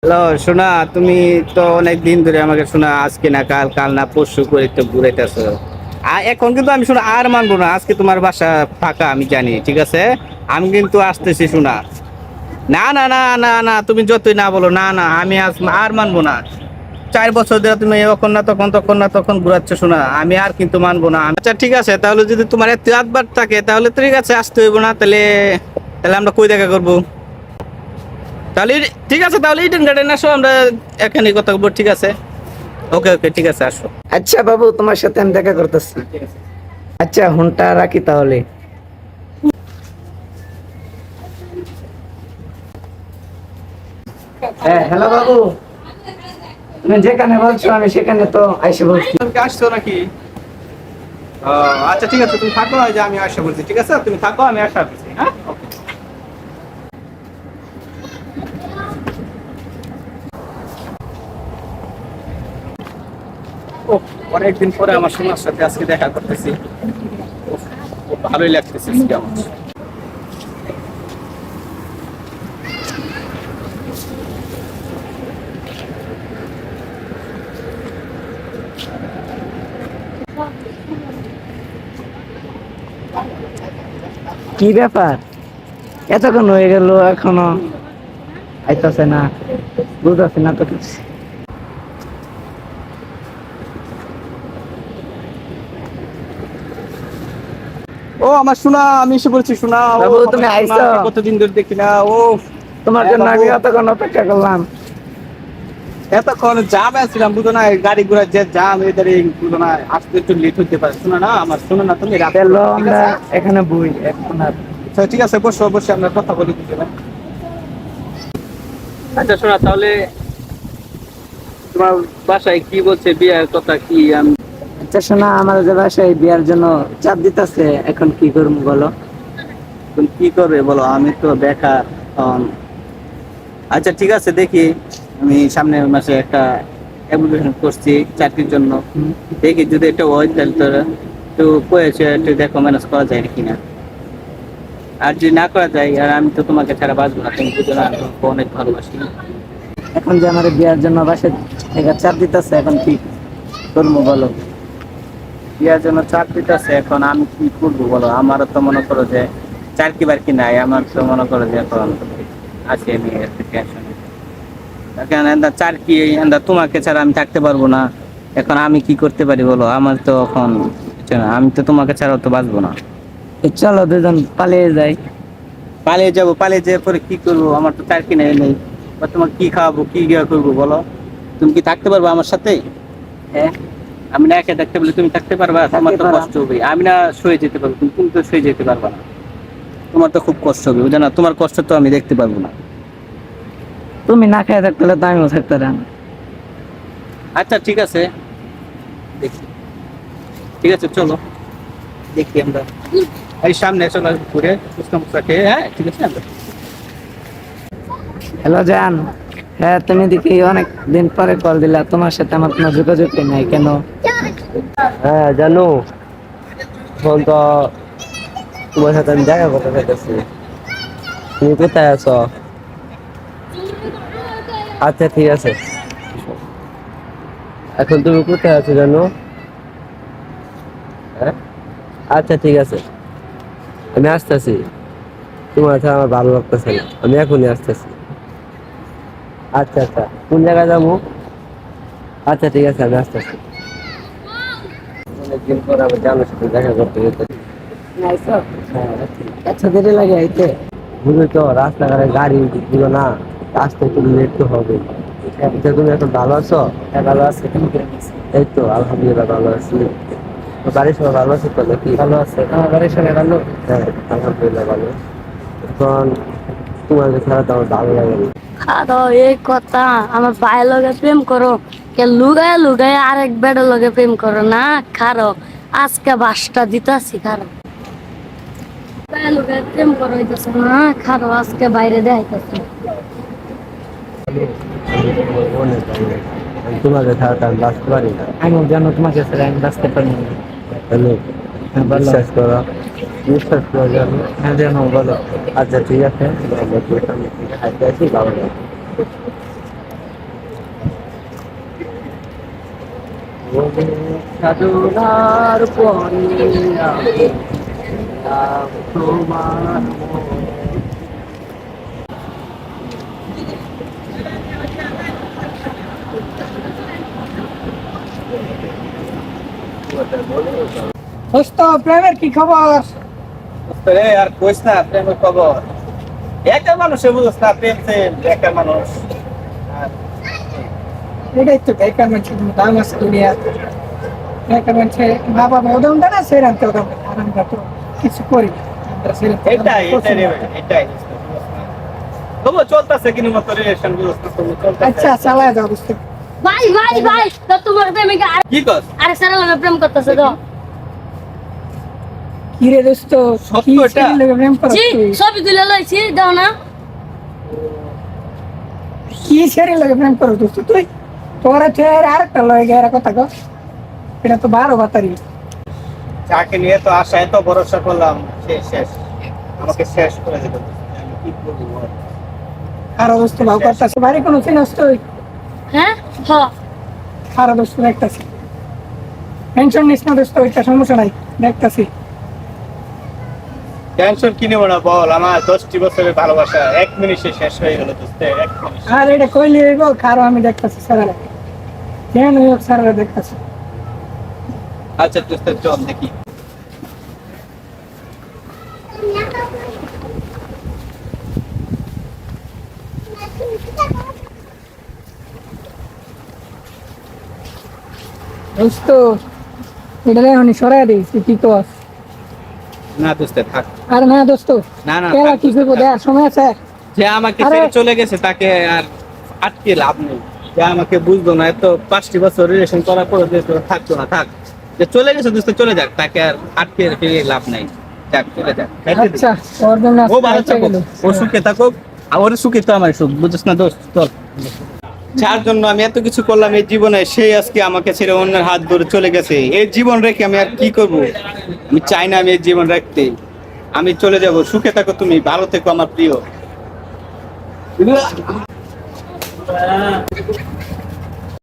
Hello, শোনা। তুমি তো অনেক দিন ধরে আমাকে শোনা, আজকে না কাল, কাল না পরশু করে তো ঘুরাইতেছো। এখন কিন্তু আমি শোনা আর মানবো না। আজকে তোমার বাসা ফাঁকা আমি জানি, ঠিক আছে। আমি কিন্তু আসতেছি শোনা। না না না না না, তুমি যতই না বলো, না না, আমি আর মানবো না। 4 বছর ধরে তুমি যখন না তখন, তখন না তখন ঘুরাচ্ছ শোনা, আমি আর কিন্তু মানবো না। আচ্ছা ঠিক আছে, তাহলে যদি তোমার এত আধবার থাকে তাহলে ঠিক আছে, আসতে হইব না তাহলে। তাহলে আমরা কই দেখা করবো? তাহলে ঠিক আছে, তাহলে ইডেন গার্ডেন আসো, আমরা এখানে কথা বলবো, ঠিক আছে। ওকে ওকে, ঠিক আছে, আসো। আচ্ছা বাবু, তোমার সাথে আমি দেখা করতেছি। আচ্ছা, ফোনটা রাখি তাহলে। হ্যাঁ, হ্যালো বাবু। তুমি যেখানে বলছো আমি সেখানে তো আইসে বলছি। তুমি কি আসছো নাকি? আচ্ছা ঠিক আছে, তুমি থাকো, এই যে আমি আসা বলছি, ঠিক আছে, তুমি থাকো, আমি আসা বলছি, হ্যাঁ, ওকে। ও, অনেকদিন পরে আমার সোনার সাথে আজকে দেখা করতেছি। উফ, খুব ভালোই লাগতেছে আজকে আমার। কি ব্যাপার, এতক্ষণ হয়ে গেল এখনো আইতাছে না? বুঝতেছি না তো কিছু। ও আমার সোনা, আমি এসে বলছি সোনা। ও বাবু, আমার তুমি সোনা, আইছো? আমি কতদিন ধরে দেখি না। ও তোমার হ্যাঁ জন্য বাবু, আমি এতক্ষণ অপেক্ষা করলাম। এতক্ষণ জাম আছিলাম, বুঝো না, গাড়ি ঘোড়া যে জাম, এদের বুঝো না, আসতে একটু লেট হতে পারে। শোনো না আমার, শোনো না, তুমি রাখো, চলো ঠিক আমরা আছে। এখানে বই এখন আর। আচ্ছা, ঠিক আছে, বসো বসে আমরা কথা বলি দুজনে। আচ্ছা শোনা, তাহলে তোমার বাসায় কি বলছে, বিয়ের কথা কি? আমি আচ্ছা শোনা, আমার যে বাসায় বিয়ার জন্য চাপ দিতেছে, এখন কি করবো বলো? তুমি কি করবে বলো, আমি তো বেকার এখন। আচ্ছা ঠিক আছে, দেখি, আমি সামনের মাসে একটা অ্যাপ্লিকেশন করছি চাকরির জন্য। দেখি যদি এটা হয় তাহলে তো একটু কয়েছে একটু দেখো ম্যানেজ করা যায় কিনা। আর যদি না করা যায়, আর আমি তো তোমাকে ছাড়া বাঁচবো না, তুমি বুঝো না, আমি তোমাকে অনেক ভালোবাসি। এখন যে আমার বিয়ার জন্য বাসায় থেকে চাপ দিতেছে, এখন কি করবো বলো? বিয়ার জন্য চাপ দিতেছে, এখন আমি কি করবো বলো? আমারও তো মনে করো যে চাকরি বাকরি নাই, আমার তো মনে করো যে এখন আছি আমি একটা টেনশনে। এখন এন্দা চাকরি, এন্দা তোমাকে ছাড়া আমি থাকতে পারবো না। এখন আমি কি করতে পারি বলো? আমার তো এখন কিছু না, আমি তো তোমাকে ছাড়াও তো বাঁচবো না। চলো দুজন পালিয়ে যাই। পালিয়ে যাবো, পালিয়ে যেয়ে পরে কি করবো? আমার তো চাকরি নেই নেই, বা তোমাকে কি খাওয়াবো, কি গিয়া করবো বলো? তুমি কি থাকতে পারবো আমার সাথে? হ্যাঁ, আমি না একা থাকতে বলে তুমি থাকতে পারবা? তোমার থাকতে তো পারবো। কষ্ট হবে, আমি না সয়ে যেতে পারবো, তুমি তো সয়ে যেতে পারবা না। তোমার তো খুব কষ্ট হবে, বুঝো না, তোমার কষ্ট তো আমি দেখতে পারবো না। তুমি না খেয়ে থাকতে হলে তো আমিও থাকতে পারি না। আচ্ছা ঠিক আছে, দেখি, ঠিক আছে, চলো দেখি আমরা এই সামনে চলো ঘুরে ফুচকা মুচকা খেয়ে, হ্যাঁ ঠিক আছে আমরা। হ্যালো জান। হ্যাঁ, তুমি দেখি অনেক দিন পরে কল দিলা, তোমার সাথে আমার কোনো যোগাযোগই নাই কেন? হ্যাঁ জানো, এখন তো তোমার সাথে আমি দেখা করতে চাইতেছি। তুমি কোথায় আছো? আচ্ছা ঠিক আছে, এখন তুমি কোথায় আছো জানো? হ্যাঁ, আচ্ছা ঠিক আছে, আমি আসতেছি। তোমার সাথে আমার ভালো লাগতেছে না, আমি এখনই আসতেছি। আচ্ছা আচ্ছা, কোন জায়গায় যাবো? আচ্ছা ঠিক আছে, আমি আসতেছি। অনেকদিন পর আমি জানোর সাথে দেখা করতে যেতেছি। আইসো? আচ্ছা, দেরি লাগে আইতে? বুঝলি তো, রাস্তাঘাটে গাড়ি গুলো না, আসতে একটু লেট তো হবে। আচ্ছা, তুমি এখন ভালো আছো? হ্যাঁ, ভালো আছে। তুমি কেমন আছো? এই তো আলহামদুলিল্লাহ ভালো আছি। তো বাড়ির সবাই ভালো আছে তো নাকি? ভালো আছে। তোমার বাড়ির সবাই ভালো? হ্যাঁ আলহামদুলিল্লাহ ভালো। এখন তোমাকে ছাড়া তো আমার ভালো লাগে না। আরো এই কথা, আমার ভাইয়ের লগে প্রেম করো, কে লুগায় লুগায় আরেক বেড়ের লগে প্রেম করো না? খারো, আজকে বাসটা দিতাছি, খারো। লুগায় লুগায় প্রেম করো হইতাছে না? খারো, আজকে বাইরে দেখাইতাছি। আমার অনেক ভালো লাগে। আমি তোমাকে ছাড়া তো আমি বাঁচতে পারি না। আমিও জানো, তোমাকে ছাড়া আমি বাঁচতে পারি না। হ্যালো, হ্যাঁ, বলো। বিশ্বাস করো, বিশ্বাস করো জানো। হ্যাঁ জানো, বলো। আচ্ছা ঠিক আছে, আমরা একটু সামনে থেকে হাঁটতে আসি, ভালো লাগে। সাধনার পরে আমি পেলাম তোমার মন। দোস্ত প্রেমের কি খবর? রে আর কইস না প্রেমের খবর। একা মানুষে বুঝছ না প্রেম প্রেম একা মানুষ। আর এটাই তো বেকার মানুষের দাম আছে দুনিয়া। বেকার মানুষে বাবা বদম দেয় না সেরাম তো আর আমরা তো কিছু করি না। আমরা সেরাম তো এটাই করছি এটাই রে না। ভাই, এটাই তবু চলতেছে কিন্তু মতো রিলেশন বুঝছ না তুমি চলতেছে। আচ্ছা চালায় যাও দোস্ত। ভাই ভাই ভাই তো তোমার প্রেমিকা কি কস? আরে সারা লগে প্রেম করতেছে তো। কি রে দোস্ত সত্য কি এটা? ছেলে লোকে প্রেম করছ জি তুই? ছবি তুলে লইছি দাও না। কি ছেলে লোকে প্রেম করছ দোস্ত তুই? তোরা তো আরেকটা লয়ে গেরা কথা কো। এটা তো 12 বাতারি। যাকে নিয়ে তো আশা এত ভরসা করলাম শেষ শেষ আমাকে শেষ করে দিল। আমি কি করবো বল? আর দোস্ত ভাও করতেছে বাড়ি কোনো চিনস তুই? হ্যাঁ হ আর দোস্ত দেখতাছি। টেনশন নিস না দোস্ত ওইটা সমস্যা নাই দেখতাছি। টেনশন কি নেবো না বল, আমার 10টি বছরের ভালোবাসা 1 মিনিটে শেষ হয়ে গেল দোস্ত, 1 মিনিট। আর এটা কইলি হইব খারো আমি দেখতাছি স্যারেরা। কেন হইব স্যারেরা দেখতাছি। আচ্ছা দোস্ত চল দেখি। দোস্ত এটা আমি সরাই দিই তুই কি কস? না দোস্ত থাক। আর না দোস্ত না না কেলা থাক কি দোস্ত, করবো থাক। দেয়ার সময় আছে? যে আমাকে আরে- ছেড়ে চলে গেছে তাকে আর আটকে লাভ নেই। যে আমাকে বুঝলো না, এত 5টি বছর রিলেশন করার পর যে তোর থাকতো না, থাক। যে চলে গেছে দোস্ত চলে যাক, তাকে আর আটকে রেখে লাভ নাই। যাক চলে যাক। আচ্ছা ওর জন্য ও ভালো আজকে থাকুক, গেল। ও সুখে থাকুক, আর ওর সুখে তো আমার সুখ, বুঝছিস না দোস্ত? চল। যার জন্য আমি এত কিছু করলাম এই জীবনে, সেই আজকে আমাকে ছেড়ে অন্যের হাত ধরে চলে গেছে। এই জীবন রেখে আমি আর কি করব? আমি চাই না আমি এই জীবন রাখতে। আমি চলে যাব, সুখে থাকো তুমি, ভালো থেকো আমার প্রিয়।